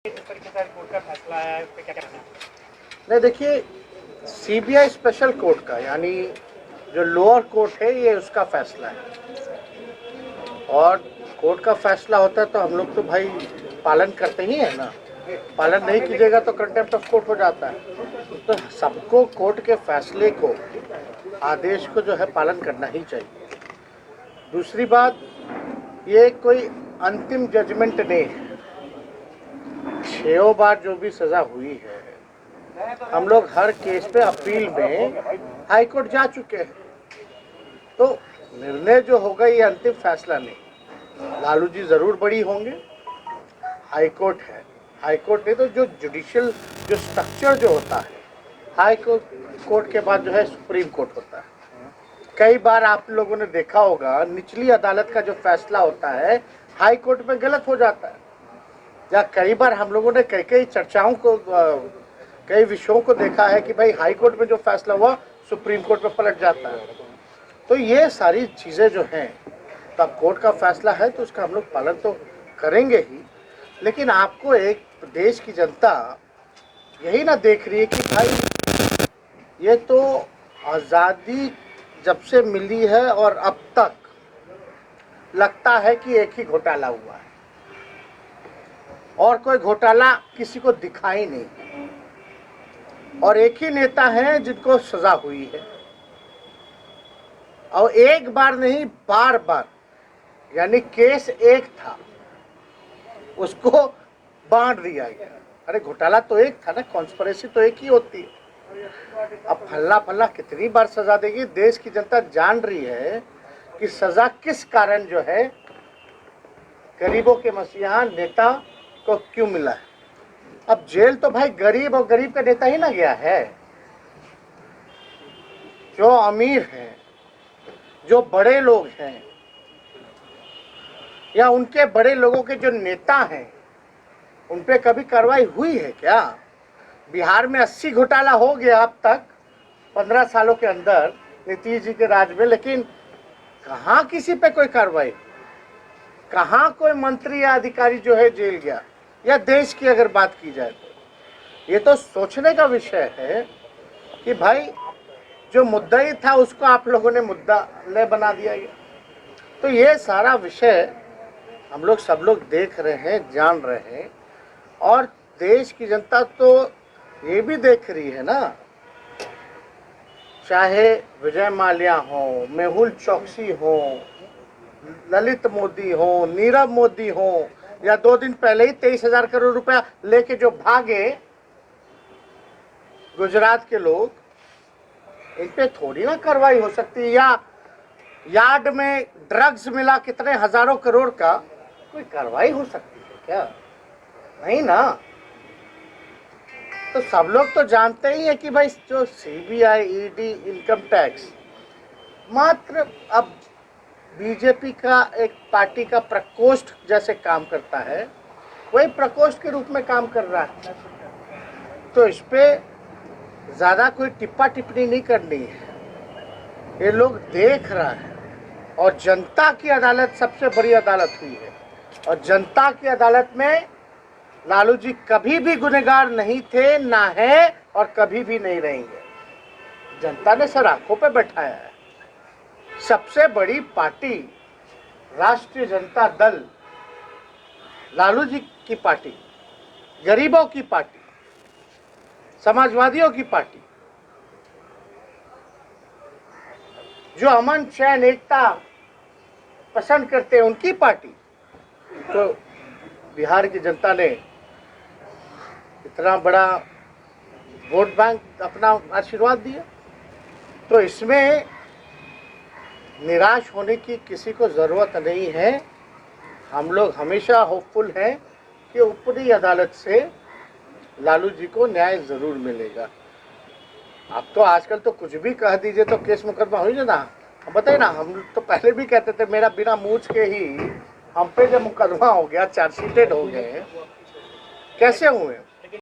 जिस तरीके से कोर्ट का फैसला आया है, उस पे क्या कहना है? नहीं, देखिए, सीबीआई स्पेशल कोर्ट का यानी जो लोअर कोर्ट है ये उसका फैसला है और कोर्ट का फैसला होता है तो हम लोग तो भाई पालन करते ही है ना। पालन नहीं कीजिएगा तो कंटेम्प्ट ऑफ कोर्ट हो जाता है। तो सबको कोर्ट के फैसले को, आदेश को जो है पालन करना ही चाहिए। दूसरी बात, ये कोई अंतिम जजमेंट नहीं है। 6 बार जो भी सजा हुई है, हम लोग हर केस पे अपील में हाई कोर्ट जा चुके हैं, तो निर्णय जो होगा ये अंतिम फैसला नहीं। लालू जी जरूर बड़ी होंगे, हाई कोर्ट है। हाई कोर्ट नहीं तो जो जुडिशियल जो स्ट्रक्चर जो होता है, हाई कोर्ट के बाद जो है सुप्रीम कोर्ट होता है। कई बार आप लोगों ने देखा होगा निचली अदालत का जो फैसला होता है हाई कोर्ट में गलत हो जाता है। या कई बार हम लोगों ने कई चर्चाओं को, कई विषयों को देखा है कि भाई हाई कोर्ट में जो फैसला हुआ सुप्रीम कोर्ट में पलट जाता है। तो ये सारी चीज़ें जो हैं, तो अब कोर्ट का फैसला है तो उसका हम लोग पालन तो करेंगे ही, लेकिन आपको एक देश की जनता यही ना देख रही है कि भाई ये तो आज़ादी जब से मिली है और अब तक लगता है कि एक ही घोटाला हुआ है और कोई घोटाला किसी को दिखाई नहीं, और एक ही नेता है जिनको सजा हुई है, और एक बार नहीं बार बार, यानी केस एक था उसको बांट दिया गया। अरे घोटाला तो एक था ना, कॉन्स्पिरेसी तो एक ही होती है। अब फल्ला फल्ला कितनी बार सजा देगी? देश की जनता जान रही है कि सजा किस कारण जो है गरीबों के मसीहा नेता को क्यों मिला है। अब जेल तो भाई गरीब और गरीब का नेता ही ना गया है। जो अमीर हैं, जो बड़े लोग हैं, या उनके बड़े लोगों के जो नेता हैं, उन पे कभी कार्रवाई हुई है क्या? बिहार में 80 घोटाला हो गया अब तक 15 सालों के अंदर नीतीश जी के राज में, लेकिन कहाँ किसी पे कोई कार्रवाई? कहाँ कोई मंत्री या अधिकारी जो है जेल गया? या देश की अगर बात की जाए तो ये तो सोचने का विषय है कि भाई जो मुद्दा ही था उसको आप लोगों ने मुद्दा न बना दिया गया। तो ये सारा विषय हम लोग सब लोग देख रहे हैं, जान रहे हैं, और देश की जनता तो ये भी देख रही है ना। चाहे विजय माल्या हो, मेहुल चौकसी हो, ललित मोदी हो, नीरव मोदी हो, या 2 दिन पहले ही 23,000 करोड़ रुपया लेके जो भागे गुजरात के लोग, इन पे थोड़ी ना कार्रवाई हो सकती है। या यार्ड में ड्रग्स मिला कितने हजारों करोड़ का, कोई कार्रवाई हो सकती है क्या? नहीं ना। तो सब लोग तो जानते ही हैं कि भाई जो सीबीआई, ईडी, इनकम टैक्स मात्र अब बीजेपी का एक पार्टी का प्रकोष्ठ जैसे काम करता है, वही प्रकोष्ठ के रूप में काम कर रहा है। तो इस पे ज़्यादा कोई टिप्पा टिप्पणी नहीं करनी है। ये लोग देख रहा है, और जनता की अदालत सबसे बड़ी अदालत हुई है, और जनता की अदालत में लालू जी कभी भी गुनहगार नहीं थे, ना है, और कभी भी नहीं रहेंगे। जनता ने सर आंखों पे बैठाया है। सबसे बड़ी पार्टी राष्ट्रीय जनता दल, लालू जी की पार्टी, गरीबों की पार्टी, समाजवादियों की पार्टी, जो अमन चैन एकता पसंद करते हैं उनकी पार्टी, तो बिहार की जनता ने इतना बड़ा वोट बैंक अपना आशीर्वाद दिया। तो इसमें निराश होने की किसी को ज़रूरत नहीं है। हम लोग हमेशा होपफुल हैं कि ऊपरी अदालत से लालू जी को न्याय ज़रूर मिलेगा। अब तो आजकल तो कुछ भी कह दीजिए तो केस मुकदमा हो जाए ना। अब बताइए ना, हम तो पहले भी कहते थे मेरा बिना मूछ के ही हम पे जब मुकदमा हो गया, चार्जशीटेड हो गए, कैसे हुए?